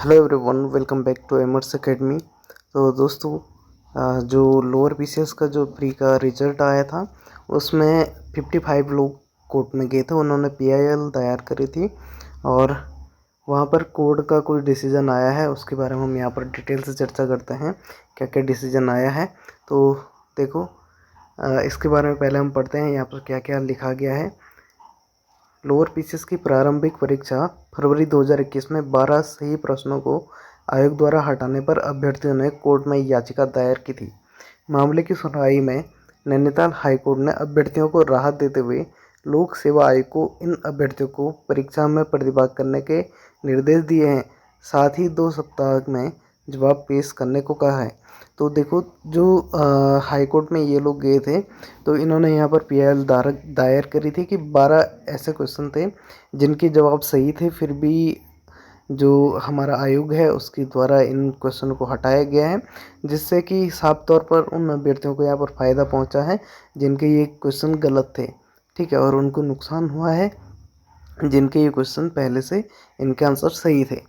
Hello everyone, welcome back to Aimers Academy. तो दोस्तों, जो लोअर पीसीएस का जो प्री का रिजल्ट आया था उसमें 55 लोग कोर्ट में गए थे। उन्होंने पीआईएल दायर करी थी और वहाँ पर कोर्ट का कोई डिसीजन आया है, उसके बारे में हम यहाँ पर डिटेल से चर्चा करते हैं क्या क्या डिसीजन आया है। तो देखो, इसके बारे में पहले हम पढ़ते हैं यहाँ पर क्या क्या लिखा गया है। लोअर पीसीएस की प्रारंभिक परीक्षा फरवरी 2021 में 12 सही प्रश्नों को आयोग द्वारा हटाने पर अभ्यर्थियों ने कोर्ट में याचिका दायर की थी। मामले की सुनवाई में नैनीताल हाईकोर्ट ने अभ्यर्थियों को राहत देते हुए लोक सेवा आयोग को इन अभ्यर्थियों को परीक्षा में प्रतिभाग करने के निर्देश दिए हैं। साथ ही 2 सप्ताह में जवाब पेश करने को कहा है। तो देखो, जो हाई कोर्ट में ये लोग गए थे तो इन्होंने यहाँ पर पीआईएल दायर करी थी कि 12 ऐसे क्वेश्चन थे जिनके जवाब सही थे, फिर भी जो हमारा आयोग है उसके द्वारा इन क्वेश्चन को हटाया गया है, जिससे कि साफ तौर पर उन अभ्यर्थियों को यहाँ पर फ़ायदा पहुँचा है जिनके ये क्वेश्चन गलत थे। ठीक है, और उनको नुकसान हुआ है जिनके ये क्वेश्चन पहले से इनके आंसर सही थे।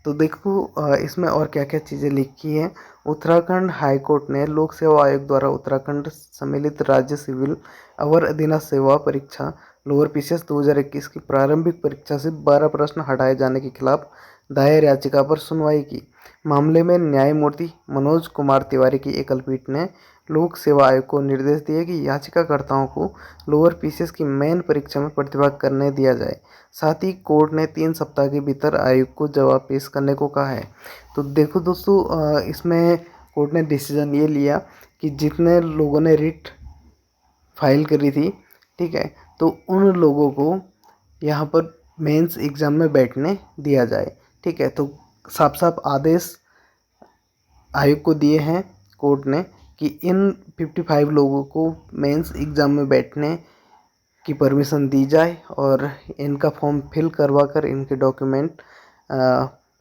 तो देखो, इसमें और क्या क्या चीज़ें लिखी हैं। उत्तराखंड हाई कोर्ट ने लोक सेवा आयोग द्वारा उत्तराखंड सम्मिलित राज्य सिविल अवर अधीनस्थ सेवा परीक्षा लोअर पीसीएस 2021 की प्रारंभिक परीक्षा से 12 प्रश्न हटाए जाने के खिलाफ दायर याचिका पर सुनवाई की। मामले में न्यायमूर्ति मनोज कुमार तिवारी की एकल पीठ ने लोक सेवा आयोग को निर्देश दिए कि याचिकाकर्ताओं को लोअर पीसीएस की मेन परीक्षा में प्रतिभाग करने दिया जाए। साथ ही कोर्ट ने 3 सप्ताह के भीतर आयोग को जवाब पेश करने को कहा है। तो देखो दोस्तों, इसमें कोर्ट ने डिसीजन ये लिया कि जितने लोगों ने रिट फाइल करी थी, ठीक है, तो उन लोगों को यहाँ पर मेंस एग्ज़ाम में बैठने दिया जाए। ठीक है, तो साफ साफ आदेश आयोग को दिए हैं कोर्ट ने कि इन 55 लोगों को मेंस एग्ज़ाम में बैठने की परमिशन दी जाए और इनका फॉर्म फिल करवा कर इनके डॉक्यूमेंट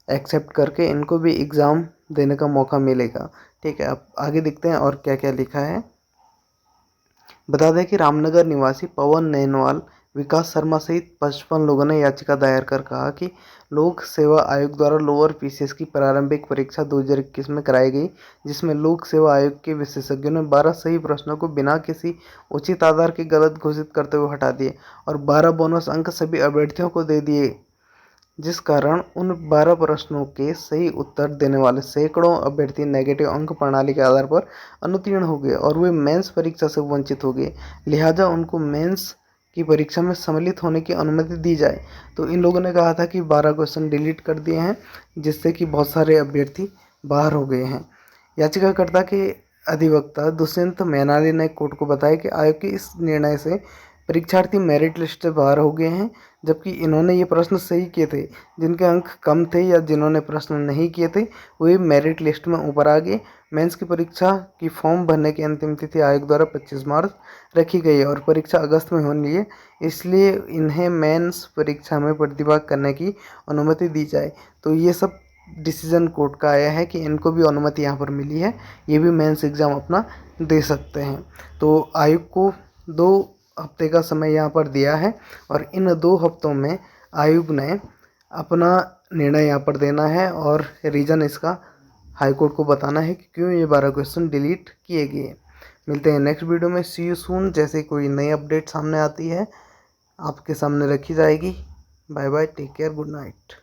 एक्सेप्ट करके इनको भी एग्ज़ाम देने का मौका मिलेगा। ठीक है, अब आगे देखते हैं और क्या क्या लिखा है। बता दें कि रामनगर निवासी पवन नैनवाल, विकास शर्मा सहित 55 लोगों ने याचिका दायर कर कहा कि लोक सेवा आयोग द्वारा लोअर पीसीएस की प्रारंभिक परीक्षा 2021 में कराई गई, जिसमें लोक सेवा आयोग के विशेषज्ञों ने 12 सही प्रश्नों को बिना किसी उचित आधार के गलत घोषित करते हुए हटा दिए और 12 बोनस अंक सभी अभ्यर्थियों को दे दिए, जिस कारण उन 12 प्रश्नों के सही उत्तर देने वाले सैकड़ों अभ्यर्थी नेगेटिव अंक प्रणाली के आधार पर अनुत्तीर्ण हो गए और वे मेंस परीक्षा से वंचित हो गए। लिहाजा उनको मेंस की परीक्षा में सम्मिलित होने की अनुमति दी जाए। तो इन लोगों ने कहा था कि 12 क्वेश्चन डिलीट कर दिए हैं, जिससे कि बहुत सारे अभ्यर्थी बाहर हो गए हैं। याचिकाकर्ता के अधिवक्ता दुष्यंत मैनाली ने कोर्ट को बताया कि आयोग के इस निर्णय से परीक्षार्थी मेरिट लिस्ट से बाहर हो गए हैं, जबकि इन्होंने ये प्रश्न सही किए थे। जिनके अंक कम थे या जिन्होंने प्रश्न नहीं किए थे वे मेरिट लिस्ट में ऊपर आ गए। मेंस की परीक्षा की फॉर्म भरने की अंतिम तिथि आयोग द्वारा 25 मार्च रखी गई है और परीक्षा अगस्त में होनी है, इसलिए इन्हें मेंस परीक्षा में प्रतिभाग करने की अनुमति दी जाए। तो ये सब डिसीजन कोर्ट का आया है कि इनको भी अनुमति यहाँ पर मिली है, ये भी मेंस एग्ज़ाम अपना दे सकते हैं। तो आयोग को 2 हफ्ते का समय यहाँ पर दिया है और इन 2 हफ्तों में आयोग ने अपना निर्णय यहाँ पर देना है और रीज़न इसका हाई कोर्ट को बताना है कि क्यों ये 12 क्वेश्चन डिलीट किए गए। मिलते हैं नेक्स्ट वीडियो में। सी यू सून। जैसे कोई नई अपडेट सामने आती है आपके सामने रखी जाएगी। Bye bye, take care, good night.